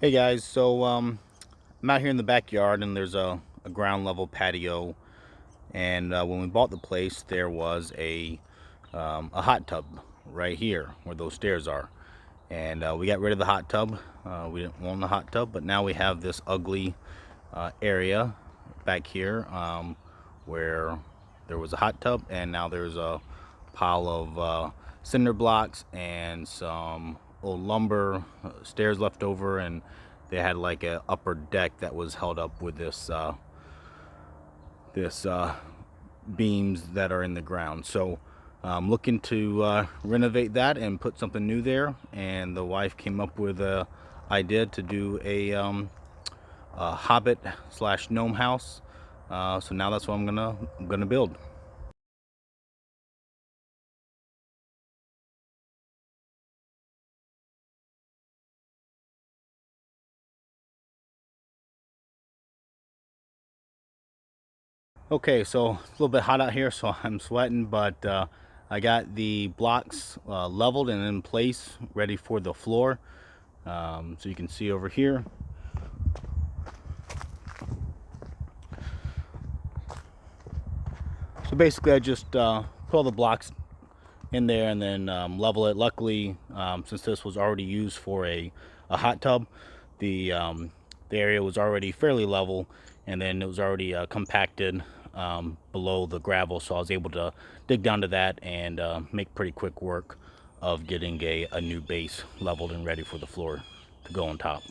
Hey guys, so I'm out here in the backyard and there's a ground level patio, and when we bought the place there was a hot tub right here where those stairs are, and we got rid of the hot tub. We didn't want the hot tub, but now we have this ugly area back here where there was a hot tub, and now there's a pile of cinder blocks and some old lumber, stairs left over, and they had like a upper deck that was held up with this beams that are in the ground. So I'm looking to renovate that and put something new there, and the wife came up with a idea to do a Hobbit slash gnome house. So now that's what I'm gonna build. Okay, so it's a little bit hot out here, so I'm sweating, but I got the blocks leveled and in place, ready for the floor. So you can see over here. So basically, I just put all the blocks in there and then level it. Luckily, since this was already used for a hot tub, the area was already fairly level, and then it was already compacted below the gravel, so I was able to dig down to that and make pretty quick work of getting a new base leveled and ready for the floor to go on top.